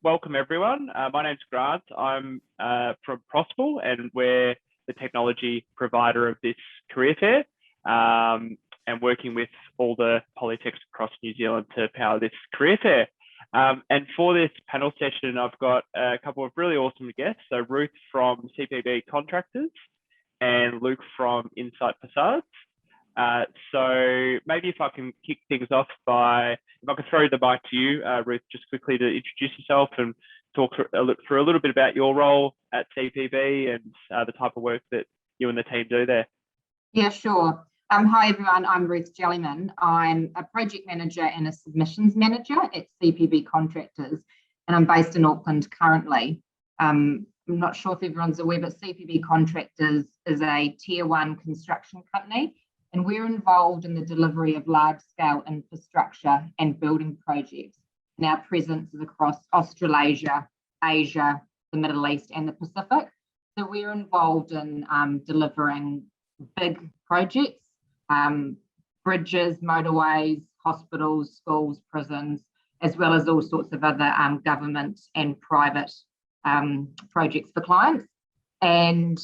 welcome everyone. My name's Grant. I'm from Prospel, and we're the technology provider of this career fair, and working with all the polytechs across New Zealand to power this career fair. And for this panel session, I've got a couple of really awesome guests. So Ruth from CPB Contractors and Luke from Insite Facades. So maybe if I can kick things off by, if I could throw the mic to you, Ruth, just quickly to introduce yourself and talk for a little bit about your role at CPB and the type of work that you and the team do there. Yeah, sure. Hi everyone, I'm Ruth Jellyman. I'm a project manager and a submissions manager at CPB Contractors, and I'm based in Auckland currently. I'm not sure if everyone's aware, but CPB Contractors is a tier 1 construction company, and we're involved in the delivery of large-scale infrastructure and building projects. And our presence is across Australasia, Asia, the Middle East, and the Pacific. So we're involved in delivering big projects, bridges, motorways, hospitals, schools, prisons, as well as all sorts of other government and private projects for clients. And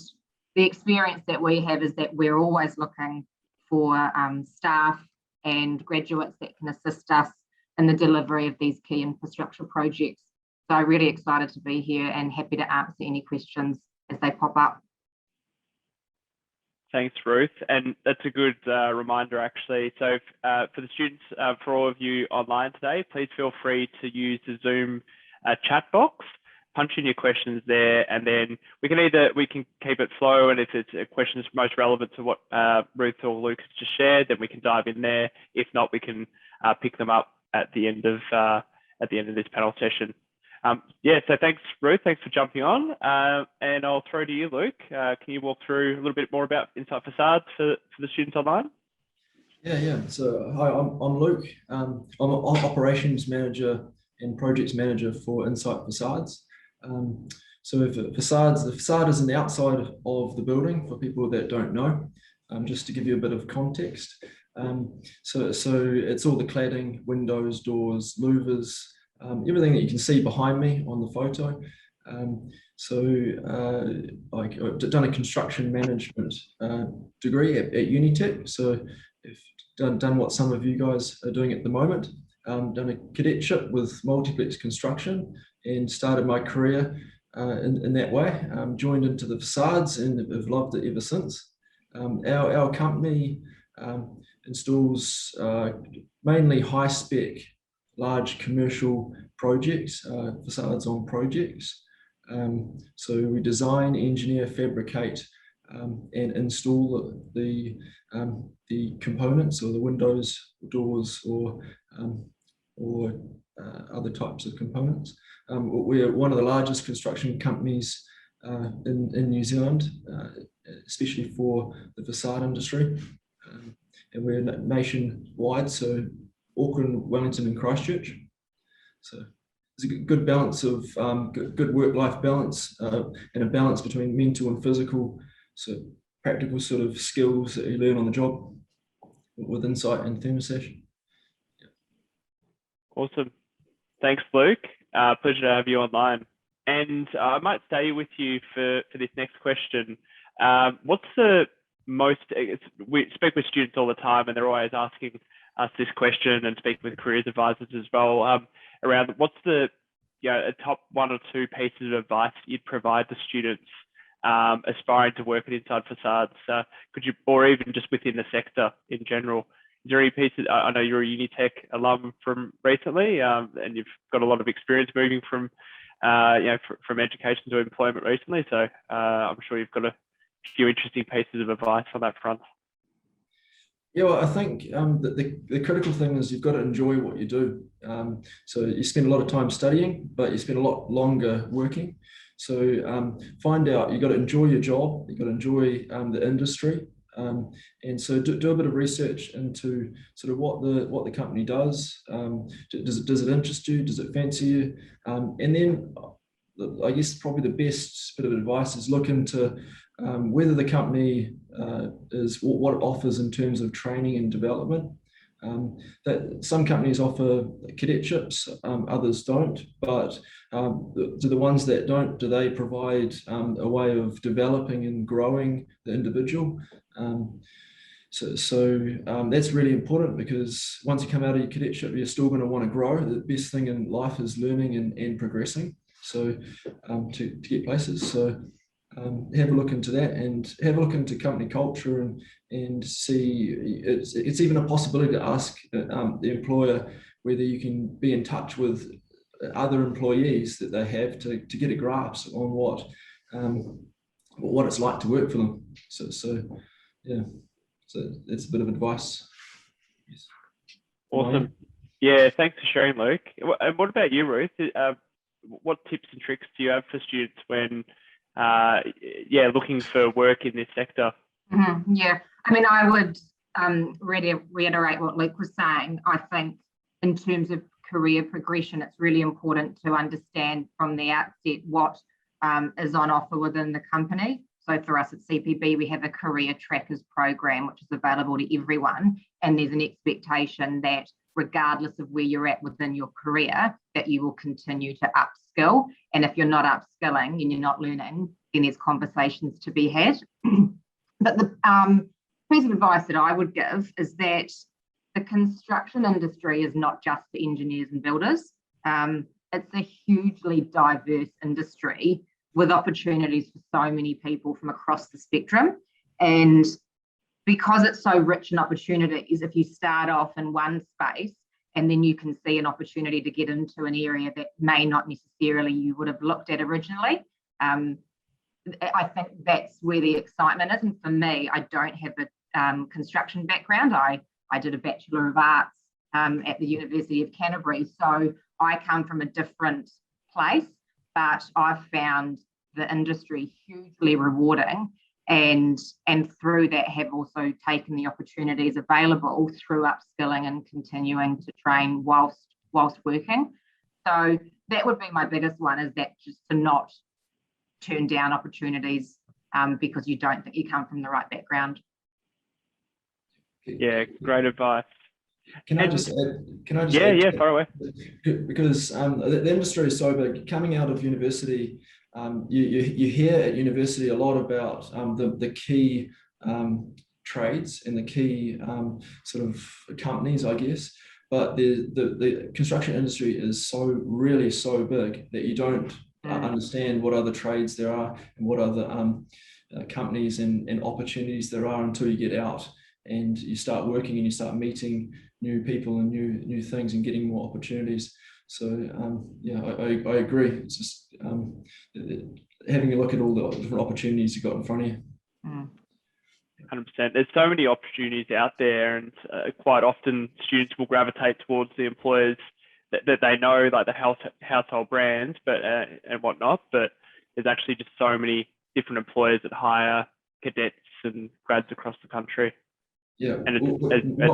the experience that we have is that we're always looking for staff and graduates that can assist us in the delivery of these key infrastructure projects. So I'm really excited to be here and happy to answer any questions as they pop up. Thanks, Ruth. And that's a good reminder, actually. So for the students, for all of you online today, please feel free to use the Zoom chat box. Punch in your questions there, and then we can keep it flow, and if it's a question that's most relevant to what Ruth or Luke has just shared, then we can dive in there. If not, we can pick them up at the end of this panel session. Yeah, so thanks, Ruth. Thanks for jumping on, and I'll throw to you, Luke. Can you walk through a little bit more about Insite Facades for the students online? Yeah. So hi, I'm Luke. I'm an operations manager and projects manager for Insite Facades. So the facade is on the outside of the building for people that don't know, just to give you a bit of context. So it's all the cladding, windows, doors, louvers, everything that you can see behind me on the photo. I've done a construction management degree at Unitec. So I've done what some of you guys are doing at the moment. Done a cadetship with multiplex construction and started my career in that way. Joined into the facades and have loved it ever since. Our company installs mainly high-spec, large commercial projects, facades on projects. So we design, engineer, fabricate, and install the components, or the windows, doors, or other types of components. We're one of the largest construction companies in New Zealand, especially for the facade industry, and we're nationwide, so Auckland, Wellington, and Christchurch. So there's a good balance of good work-life balance, and a balance between mental and physical, so practical sort of skills that you learn on the job with Insite and thermostat. Awesome. Thanks, Luke. Pleasure to have you online. And I might stay with you for this next question. What's the most, we speak with students all the time, and they're always asking us this question, and speak with careers advisors as well, around what's the a top 1 or 2 pieces of advice you'd provide to students aspiring to work at Insite Facades? Could you, or even just within the sector in general? Is there any pieces? I know you're a Unitec alum from recently, and you've got a lot of experience moving from, from education to employment recently. So I'm sure you've got a few interesting pieces of advice on that front. Yeah, well, I think the critical thing is you've got to enjoy what you do. So you spend a lot of time studying, but you spend a lot longer working. So find out, you've got to enjoy your job, you've got to enjoy the industry. And so do a bit of research into sort of what the company does. Does it interest you? Does it fancy you? And then I guess probably the best bit of advice is look into whether the company is what it offers in terms of training and development. That some companies offer cadetships, others don't, but the ones that don't, do they provide a way of developing and growing the individual? So that's really important, because once you come out of your cadetship, you're still going to want to grow. The best thing in life is learning and progressing. So to get places. So have a look into that, and have a look into company culture, and see it's even a possibility to ask the employer whether you can be in touch with other employees that they have to get a grasp on what it's like to work for them. So yeah. So that's a bit of advice. Yes. Awesome. Yeah, thanks for sharing, Luke. And what about you, Ruth? What tips and tricks do you have for students when, looking for work in this sector? Yeah, I mean, I would really reiterate what Luke was saying. I think in terms of career progression, it's really important to understand from the outset what is on offer within the company. So for us at CPB, we have a career trackers program, which is available to everyone. And there's an expectation that regardless of where you're at within your career, that you will continue to upskill. And if you're not upskilling and you're not learning, then there's conversations to be had. But the piece of advice that I would give is that the construction industry is not just for engineers and builders. It's a hugely diverse industry with opportunities for so many people from across the spectrum. And because it's so rich in opportunities, if you start off in one space and then you can see an opportunity to get into an area that may not necessarily you would have looked at originally, I think that's where the excitement is. And for me, I don't have a construction background. I did a Bachelor of Arts at the University of Canterbury. So I come from a different place, but I've found the industry hugely rewarding, and through that have also taken the opportunities available through upskilling and continuing to train whilst working. So that would be my biggest one, is that just to not turn down opportunities because you don't think you come from the right background. Yeah, great advice. Can I just add? Yeah, far away. Because the industry is so big. Coming out of university, you hear at university a lot about the key trades and the key sort of companies, I guess. But the construction industry is really so big that you don't understand what other trades there are and what other companies and opportunities there are until you get out and you start working and you start meeting new people and new things and getting more opportunities. So I agree. It's just having a look at all the different opportunities you've got in front of you. 100%. There's so many opportunities out there, and quite often students will gravitate towards the employers that they know, like the household brands, but and whatnot. But there's actually just so many different employers that hire cadets and grads across the country. Yeah, and as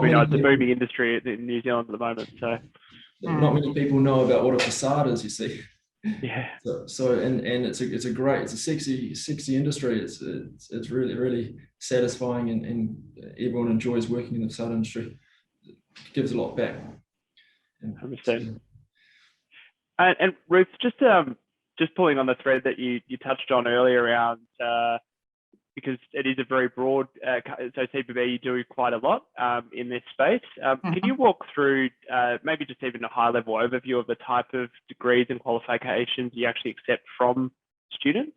we know, it's a booming industry in New Zealand at the moment. So not many people know about what a facade is, you see. Yeah. So it's a sexy industry. It's really satisfying, and everyone enjoys working in the facade industry. It gives a lot back. 100%. And Ruth, just pulling on the thread that you touched on earlier around. Because it is a very broad, so CPB, you do quite a lot in this space. Can you walk through maybe just even a high-level overview of the type of degrees and qualifications you actually accept from students?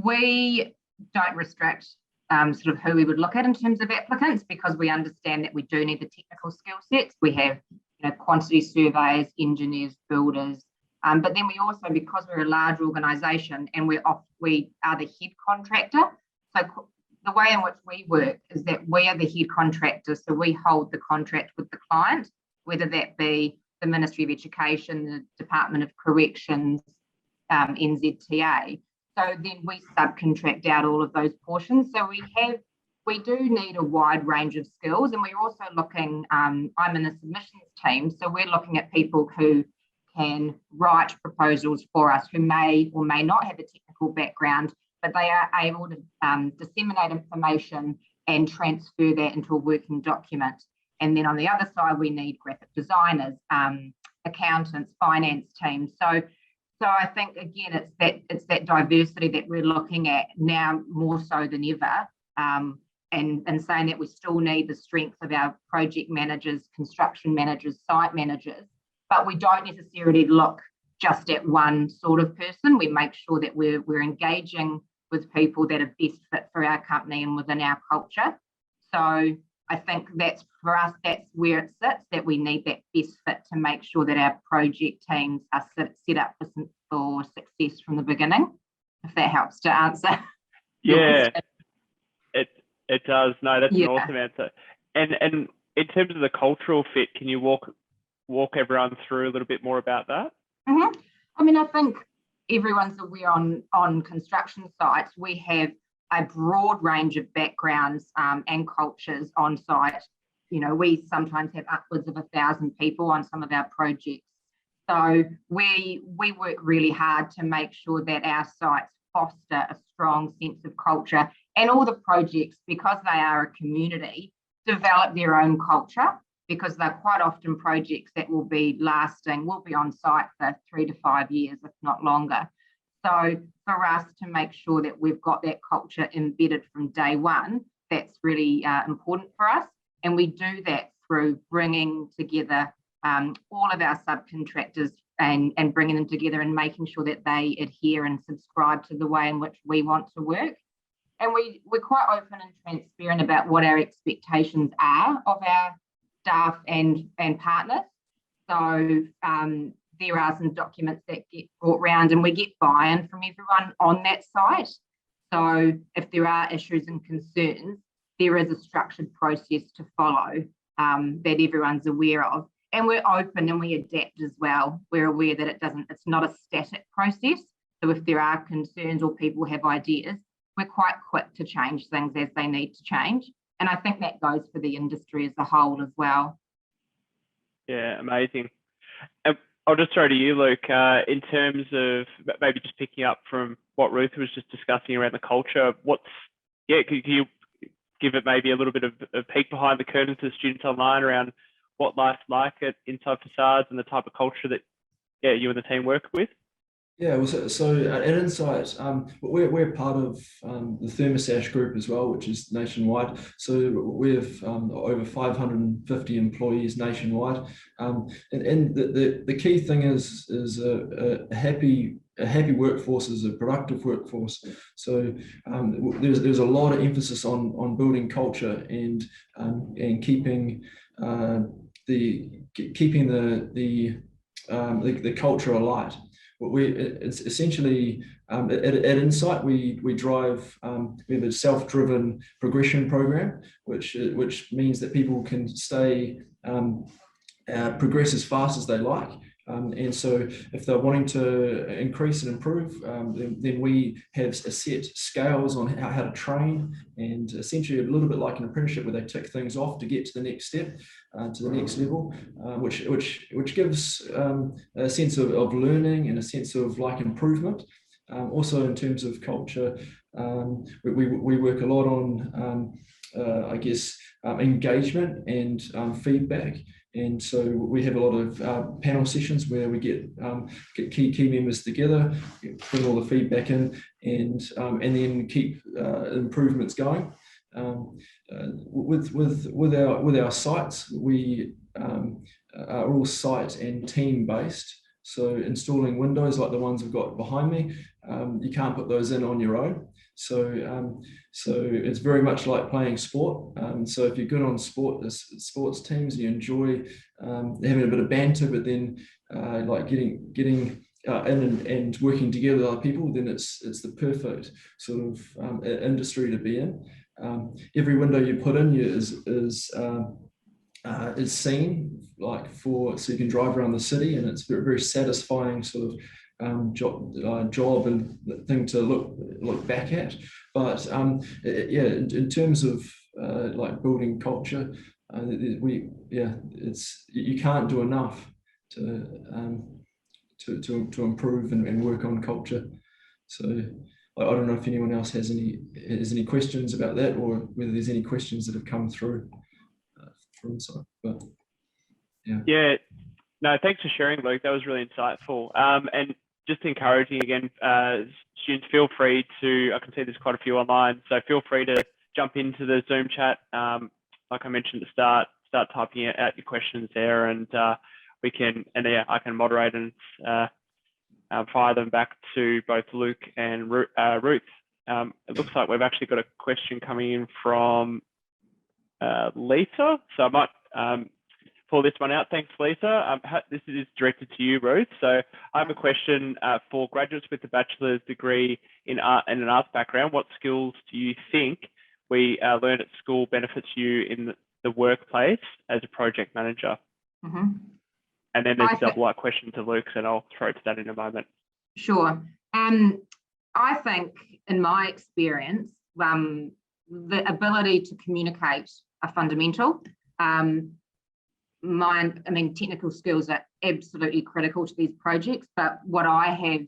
We don't restrict sort of who we would look at in terms of applicants, because we understand that we do need the technical skill sets. We have quantity surveyors, engineers, builders, but then we also, because we're a large organisation and we are the head contractor, so the way in which we work is that we are the head contractor, so we hold the contract with the client, whether that be the Ministry of Education, the Department of Corrections, NZTA. So then we subcontract out all of those portions. So we do need a wide range of skills, and we're also looking, I'm in the submissions team, so we're looking at people who can write proposals for us, who may or may not have a technical background, but they are able to disseminate information and transfer that into a working document. And then on the other side, we need graphic designers, accountants, finance teams. So I think, again, it's that diversity that we're looking at now more so than ever, and saying that we still need the strength of our project managers, construction managers, site managers, but we don't necessarily look just at one sort of person. We make sure that we're engaging with people that are best fit for our company and within our culture. So I think that's, for us, that's where it sits, that we need that best fit to make sure that our project teams are set up for success from the beginning, if that helps to answer. Yeah, it does. No, that's an awesome answer. And in terms of the cultural fit, can you walk everyone through a little bit more about that? Mm-hmm. I mean, I think everyone's aware on construction sites, we have a broad range of backgrounds and cultures on site. You know, we sometimes have upwards of 1,000 people on some of our projects. So we work really hard to make sure that our sites foster a strong sense of culture, and all the projects, because they are a community, develop their own culture, because they're quite often projects that will be on site for 3 to 5 years, if not longer. So for us to make sure that we've got that culture embedded from day one, that's really important for us. And we do that through bringing together all of our subcontractors and bringing them together and making sure that they adhere and subscribe to the way in which we want to work. And we're quite open and transparent about what our expectations are of our staff and partners. So there are some documents that get brought round, and we get buy-in from everyone on that site. So if there are issues and concerns, there is a structured process to follow that everyone's aware of. And we're open and we adapt as well. We're aware that it's not a static process. So if there are concerns or people have ideas, we're quite quick to change things as they need to change. And I think that goes for the industry as a whole as well. Yeah, amazing. I'll just throw to you, Luke, in terms of maybe just picking up from what Ruth was just discussing around the culture. Could you give it maybe a little bit of a peek behind the curtain to the students online around what life's like at Inside Facades and the type of culture that you and the team work with? Yeah, well, so at Insite, we're part of the Thermosash group as well, which is nationwide. So we have over 550 employees nationwide, and the key thing is a happy workforce is a productive workforce. So there's a lot of emphasis on building culture and keeping the culture alight. It's essentially at Insite we drive we have a self-driven progression program, which means that people can progress as fast as they like. And so if they're wanting to increase and improve, then we have a set scales on how to train, and essentially a little bit like an apprenticeship where they tick things off to get to the next step, to the next level, which gives a sense of learning and a sense of improvement. Also in terms of culture, we work a lot on engagement and feedback. And so we have a lot of panel sessions where we get key members together, bring all the feedback in, and then keep improvements going. With our sites, we are all site and team based. So installing windows like the ones we've got behind me, you can't put those in on your own. So it's very much like playing sport. So if you're good on sports teams and you enjoy having a bit of banter, but then like getting in and working together with other people, then it's the perfect sort of industry to be in. Every window you put in is seen so you can drive around the city, and it's very, very satisfying sort of job and thing to look back at. But in terms of building culture, you can't do enough to improve and work on culture. So I don't know if anyone else has any questions about that, or whether there's any questions that have come through from Insite. But yeah, no, thanks for sharing, Luke. That was really insightful. And just encouraging again, students, feel free to, I can see there's quite a few online, so feel free to jump into the Zoom chat. Like I mentioned at the start typing out your questions there, and we can, and yeah, I can moderate and fire them back to both Luke and Ruth. It looks like we've actually got a question coming in from Lisa, so I might pull this one out. Thanks, Lisa. This is directed to you, Ruth. So I have a question for graduates with a bachelor's degree in art and an arts background. What skills do you think we learn at school benefits you in the workplace as a project manager? Mm-hmm. And then there's a double-like question to Luke, and I'll throw to that in a moment. Sure. I think, in my experience, the ability to communicate are fundamental. Technical skills are absolutely critical to these projects, but what I have,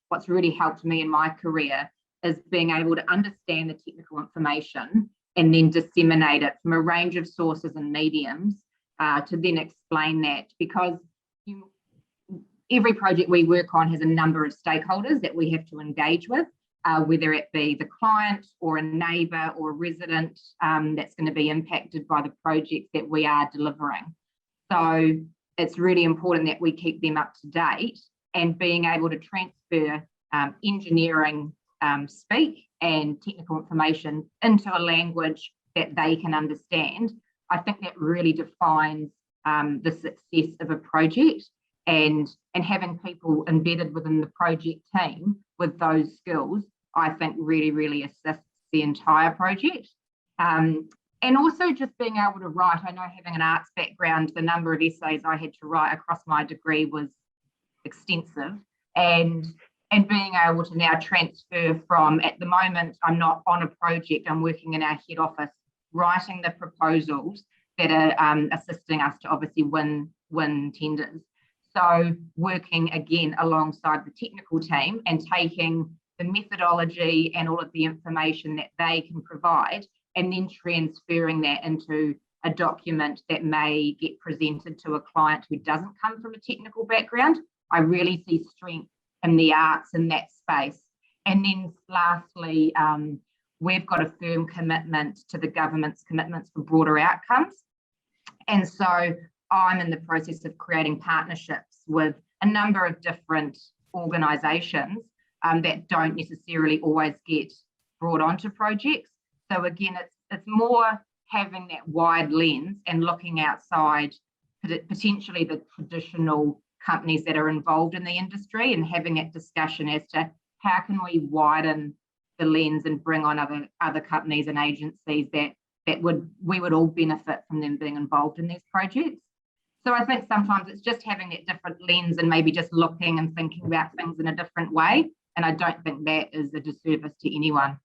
what's really helped me in my career is being able to understand the technical information and then disseminate it from a range of sources and mediums to then explain that, because every project we work on has a number of stakeholders that we have to engage with, whether it be the client or a neighbour or a resident that's going to be impacted by the projects that we are delivering. So it's really important that we keep them up to date, and being able to transfer engineering speak and technical information into a language that they can understand. I think that really defines the success of a project, and having people embedded within the project team with those skills, I think really, really assists the entire project. And also just being able to write. I know, having an arts background, the number of essays I had to write across my degree was extensive, and being able to now transfer from, at the moment, I'm not on a project, I'm working in our head office, writing the proposals that are assisting us to obviously win tenders. So working again alongside the technical team and taking the methodology and all of the information that they can provide, and then transferring that into a document that may get presented to a client who doesn't come from a technical background. I really see strength in the arts in that space. And then lastly, we've got a firm commitment to the government's commitments for broader outcomes. And so I'm in the process of creating partnerships with a number of different organisations that don't necessarily always get brought onto projects. So again, it's more having that wide lens and looking outside potentially the traditional companies that are involved in the industry, and having that discussion as to how can we widen the lens and bring on other companies and agencies that we would all benefit from them being involved in these projects. So I think sometimes it's just having that different lens and maybe just looking and thinking about things in a different way. And I don't think that is a disservice to anyone.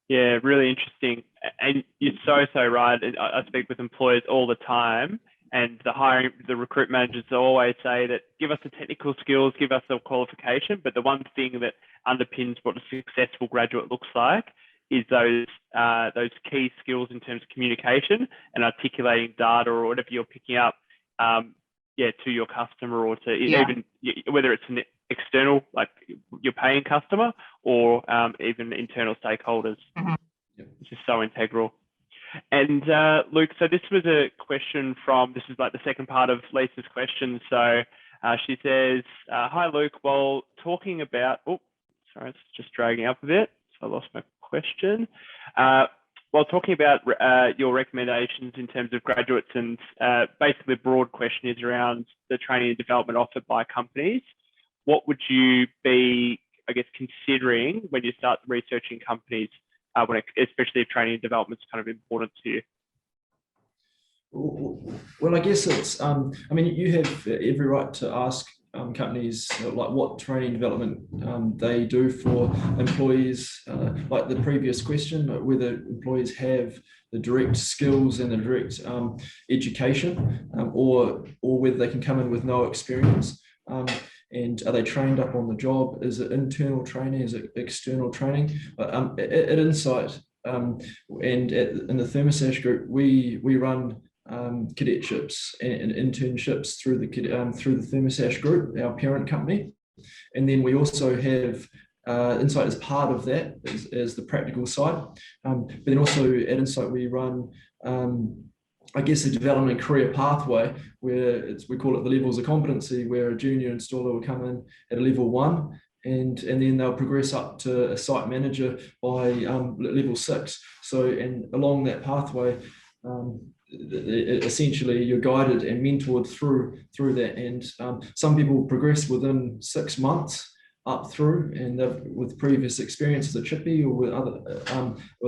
Yeah, really interesting. And you're so right. I speak with employers all the time, and the recruit managers always say that give us the technical skills, give us the qualification, but the one thing that underpins what a successful graduate looks like is those key skills in terms of communication and articulating data or whatever you're picking up, to your customer, or to even whether it's an external, like your paying customer, or even internal stakeholders. Mm-hmm. Which is so integral. And Luke, so this was a question this is like the second part of Lisa's question. So she says, hi Luke, while talking about, sorry, it's just dragging up a bit, so I lost my question. While talking about your recommendations in terms of graduates, and basically the broad question is around the training and development offered by companies, what would you be, I guess, considering when you start researching companies, especially if training and development is kind of important to you? Well, I guess it's, you have every right to ask companies like what training development they do for employees, like the previous question, whether employees have the direct skills and the direct education, or whether they can come in with no experience. and are they trained up on the job? Is it internal training? Is it external training? At Insite and in the Thermosash group, we run cadetships and internships through the Thermosash group, our parent company, and then we also have Insite as part of that as the practical side. But then also at Insite we run I guess a development and career pathway where we call it the levels of competency, where a junior installer will come in at a level 1 and then they'll progress up to a site manager by level 6. So, and along that pathway, essentially you're guided and mentored through that. And some people progress within 6 months up through, and with previous experience as a chippy or with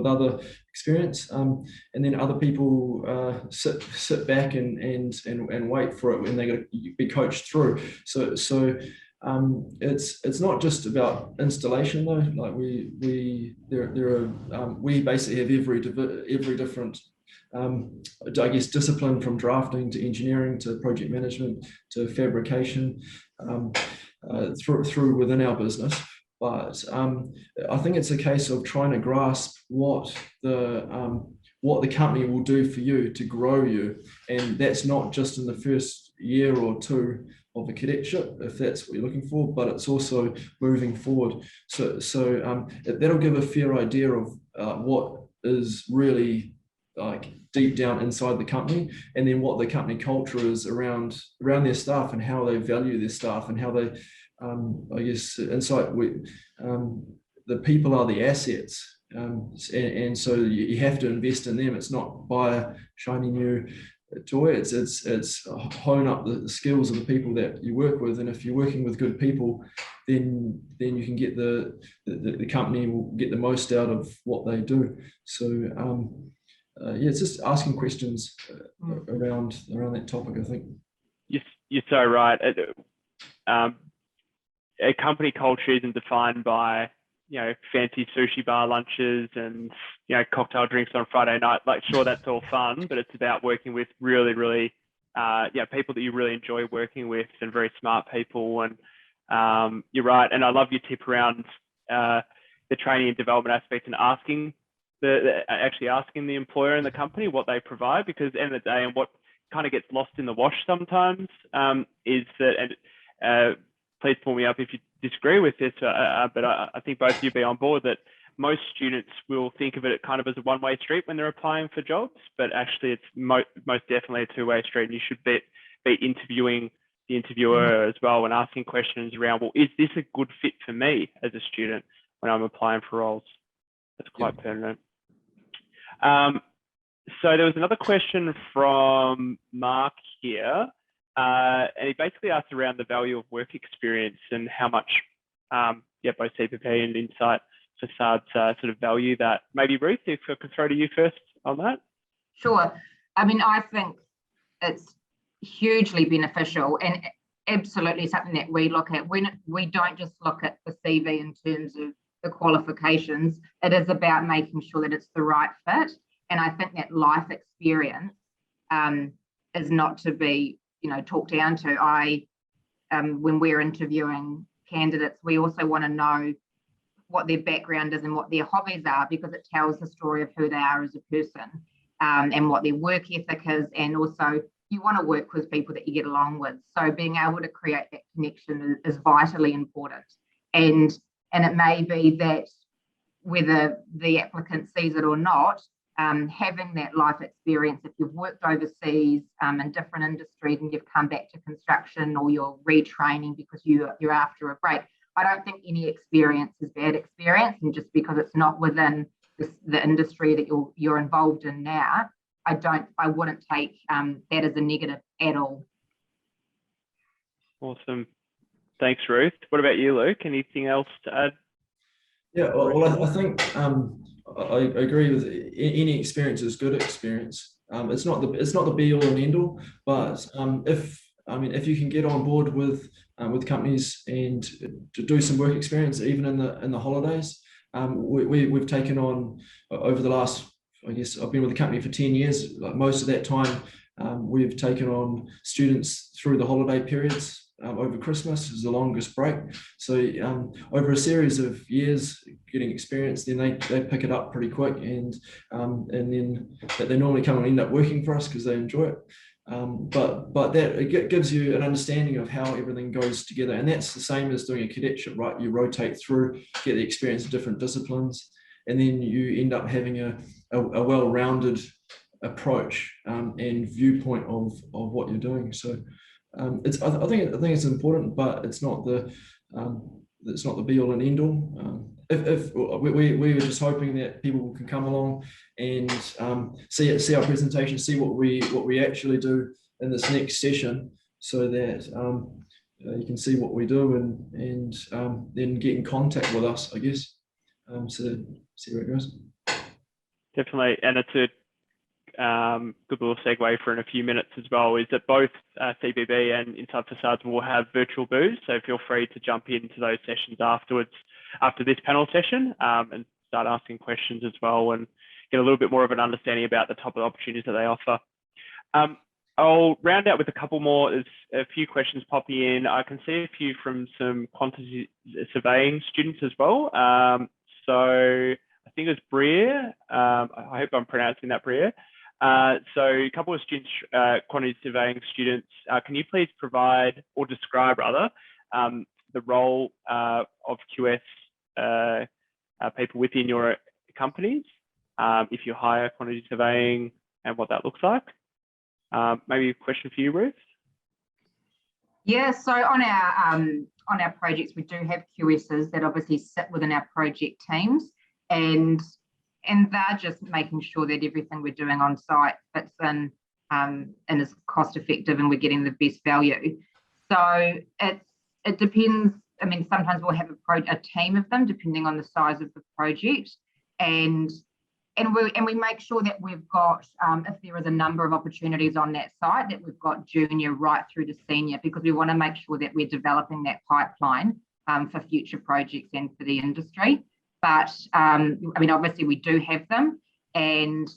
other experience, and then other people sit back and wait for it when they're going to be coached through. So it's not just about installation though. Like we basically have every different I guess discipline, from drafting to engineering to project management to fabrication, through within our business. But I think it's a case of trying to grasp what the company will do for you to grow you, and that's not just in the first year or two of a cadetship, if that's what you're looking for, but it's also moving forward. So that'll give a fair idea of what is really like deep down inside the company, and then what the company culture is around their staff and how they value their staff and how they I guess Insite, the people are the assets, and so you have to invest in them. It's not buy a shiny new toy, it's hone up the skills of the people that you work with, and if you're working with good people, then you can get the company will get the most out of what they do. So yeah, it's just asking questions around that topic, I think. You're so right. A company culture isn't defined by, you know, fancy sushi bar lunches and, you know, cocktail drinks on Friday night. Like, sure, that's all fun, but it's about working with really, really, people that you really enjoy working with, and very smart people. And you're right. And I love your tip around the training and development aspect, and asking the employer and the company what they provide, because at the end of the day, and what kind of gets lost in the wash sometimes is that, and please pull me up if you disagree with this, but I think both of you be on board that most students will think of it kind of as a one-way street when they're applying for jobs, but actually it's most definitely a two-way street, and you should be interviewing the interviewer as well, and asking questions around, well, is this a good fit for me as a student when I'm applying for roles? That's quite pertinent. So there was another question from Mark here. And he basically asked around the value of work experience and how much, both CPP and Insite Facades sort of value that. Maybe Ruth, if I could throw to you first on that. Sure. I mean, I think it's hugely beneficial, and absolutely something that we look at. We don't just look at the CV in terms of the qualifications. It is about making sure that it's the right fit. And I think that life experience is not to be, talked down to. When we're interviewing candidates, we also want to know what their background is and what their hobbies are, because it tells the story of who they are as a person, and what their work ethic is. And also, you want to work with people that you get along with. So being able to create that connection is vitally important. And it may be that whether the applicant sees it or not, having that life experience, if you've worked overseas in different industries and you've come back to construction, or you're retraining because you're after a break, I don't think any experience is bad experience. And just because it's not within the industry that you're involved in now, I wouldn't take that as a negative at all. Awesome. Thanks, Ruth. What about you, Luke? Anything else to add? Yeah, well, I think I agree with any experience is good experience. It's not the be all and end all, but if you can get on board with companies and to do some work experience, even in the holidays, we've taken on over the last, I guess I've been with the company for 10 years. Like most of that time, we've taken on students through the holiday periods, over Christmas is the longest break. So over a series of years getting experience, then they pick it up pretty quick, and then they normally come and end up working for us because they enjoy it. But that it gives you an understanding of how everything goes together, and that's the same as doing a cadetship, right? You rotate through, get the experience of different disciplines, and then you end up having a well-rounded approach and viewpoint of what you're doing. So I think it's important, but it's not the be all and end all. If we were just hoping that people can come along and see our presentation, see what we actually do in this next session, so that you can see what we do and then get in contact with us, I guess. So see where it goes. Definitely, and it's a good little segue for in a few minutes as well, is that both CBB and Insite Facades will have virtual booths, so feel free to jump into those sessions afterwards, after this panel session, and start asking questions as well and get a little bit more of an understanding about the type of opportunities that they offer. I'll round out with a couple more. There's a few questions popping in. I can see a few from some quantity surveying students as well. So I think it's Bria. I hope I'm pronouncing that, Bria. So a couple of students, quantity surveying students, can you please provide or describe rather the role of QS people within your companies, if you hire quantity surveying, and what that looks like? Maybe a question for you, Ruth. Yeah, so on our projects, we do have QSs that obviously sit within our project teams, and they're just making sure that everything we're doing on site fits in and is cost effective, and we're getting the best value. So it depends. I mean, sometimes we'll have a team of them depending on the size of the project, and we make sure that we've got, if there is a number of opportunities on that site, that we've got junior right through to senior, because we want to make sure that we're developing that pipeline for future projects and for the industry. But I mean, obviously we do have them, and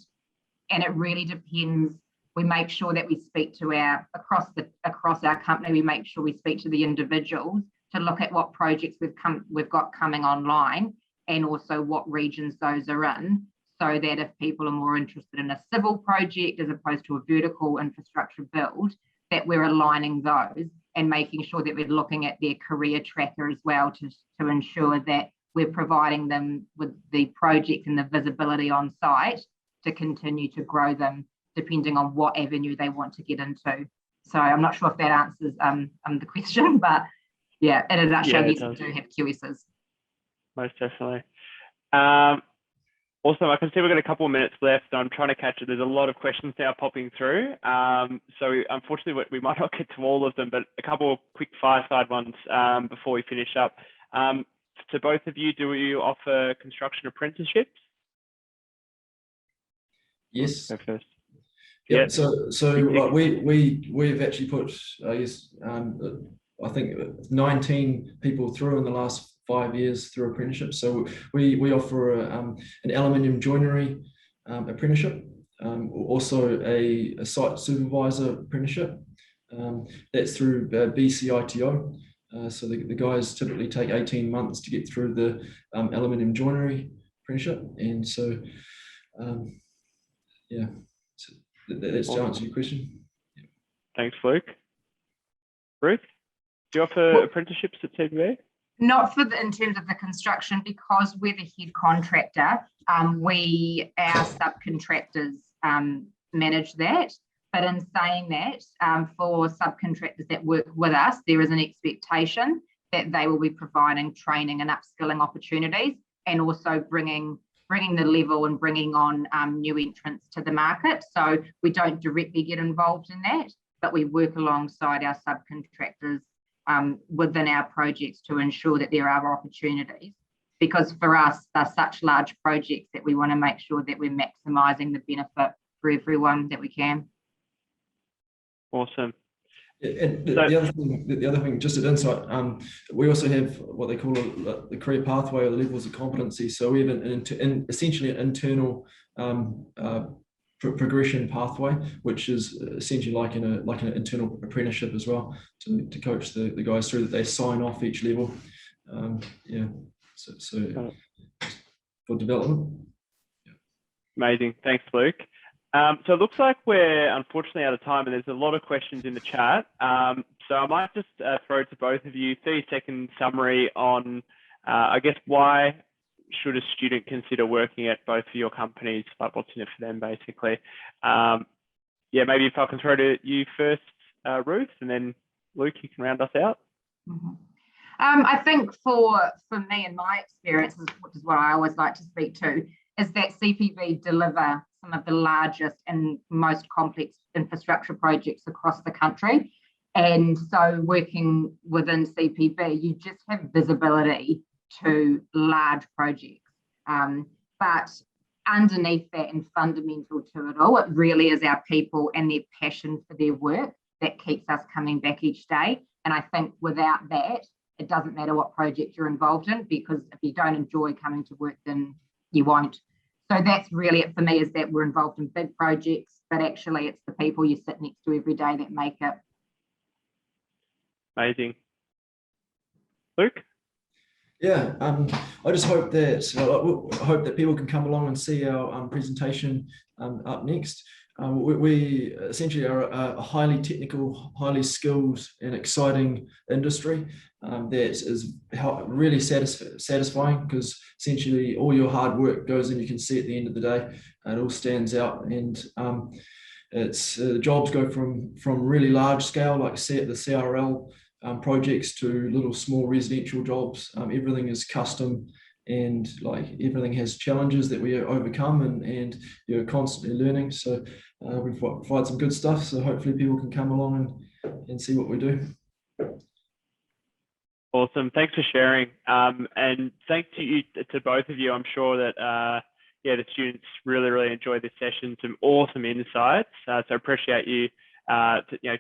it really depends. We make sure that we speak to across our company. We make sure we speak to the individuals to look at what projects we've got coming online, and also what regions those are in, so that if people are more interested in a civil project as opposed to a vertical infrastructure build, that we're aligning those and making sure that we're looking at their career tracker as well to ensure that we're providing them with the project and the visibility on site to continue to grow them depending on what avenue they want to get into. So I'm not sure if that answers the question, but yeah, in a nutshell, yes, we do have QSs. Most definitely. Also, I can see we've got a couple of minutes left, so I'm trying to catch it. There's a lot of questions now popping through. So unfortunately, we might not get to all of them, but a couple of quick fireside ones before we finish up. To both of you, do you offer construction apprenticeships? Yes. Go first. Yeah. So we've actually put, I guess, I think 19 people through in the last 5 years through apprenticeship. So we offer an aluminium joinery apprenticeship, also a site supervisor apprenticeship. That's through BCITO. So the guys typically take 18 months to get through the aluminium joinery apprenticeship. And so, yeah, so that's to answer your question. Yeah. Thanks, Luke. Ruth, do you offer apprenticeships at CBB? Not in terms of the construction, because we're the head contractor. Our subcontractors manage that. But in saying that, for subcontractors that work with us, there is an expectation that they will be providing training and upskilling opportunities, and also bringing the level and bringing on new entrants to the market. So we don't directly get involved in that, but we work alongside our subcontractors within our projects to ensure that there are opportunities, because for us, they're such large projects that we want to make sure that we're maximising the benefit for everyone that we can. Awesome. And the other thing, just at Insite, we also have what they call the career pathway or levels of competency. So we have essentially an internal progression pathway, which is essentially like an internal apprenticeship as well, to coach the guys through that they sign off each level. Yeah, so for development. Amazing. Thanks, Luke. So it looks like we're unfortunately out of time, and there's a lot of questions in the chat. So I might just throw to both of you 30-second summary on, I guess, why should a student consider working at both of your companies? Like, what's in it for them, basically. Yeah, maybe if I can throw to you first, Ruth, and then Luke, you can round us out. Mm-hmm. I think for me and my experiences, which is what I always like to speak to, is that CPB deliver some of the largest and most complex infrastructure projects across the country. And so working within CPB, you just have visibility to large projects. But underneath that and fundamental to it all, it really is our people and their passion for their work that keeps us coming back each day. And I think without that, it doesn't matter what project you're involved in, because if you don't enjoy coming to work, then you won't. So that's really it for me, is that we're involved in big projects, but actually it's the people you sit next to every day that make it. Amazing. Luke? Yeah, I just hope that people can come along and see our presentation up next. We essentially are a highly technical, highly skilled and exciting industry that is really satisfying, because essentially all your hard work goes in, you can see at the end of the day, and it all stands out. And it's jobs go from really large scale, like the CRL projects, to little small residential jobs. Everything is custom, and like everything has challenges that we overcome, and you're constantly learning. So we provide some good stuff, so hopefully people can come along and see what we do. Awesome. Thanks for sharing. And thanks to both of you. I'm sure that yeah, the students really enjoyed this session. Some awesome insights. So I appreciate you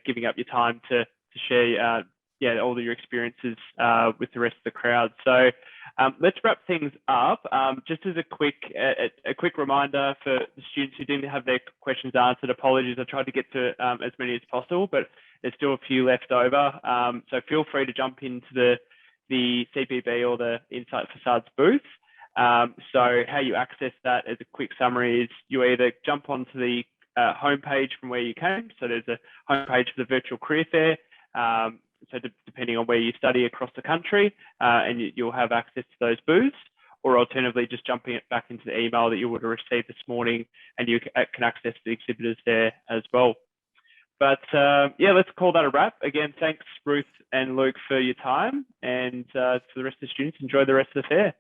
giving up your time to share all of your experiences with the rest of the crowd. So let's wrap things up. Just as a quick reminder for the students who didn't have their questions answered, apologies. I tried to get to as many as possible, but there's still a few left over. So feel free to jump into the CPB or the Insite Facades booth. So how you access that, as a quick summary, is you either jump onto the homepage from where you came. So there's a homepage for the virtual career fair. So depending on where you study across the country, and you'll have access to those booths, or alternatively just jumping it back into the email that you would have received this morning, and you can access the exhibitors there as well. But yeah, let's call that a wrap. Again, thanks Ruth and Luke for your time, and for the rest of the students, enjoy the rest of the fair.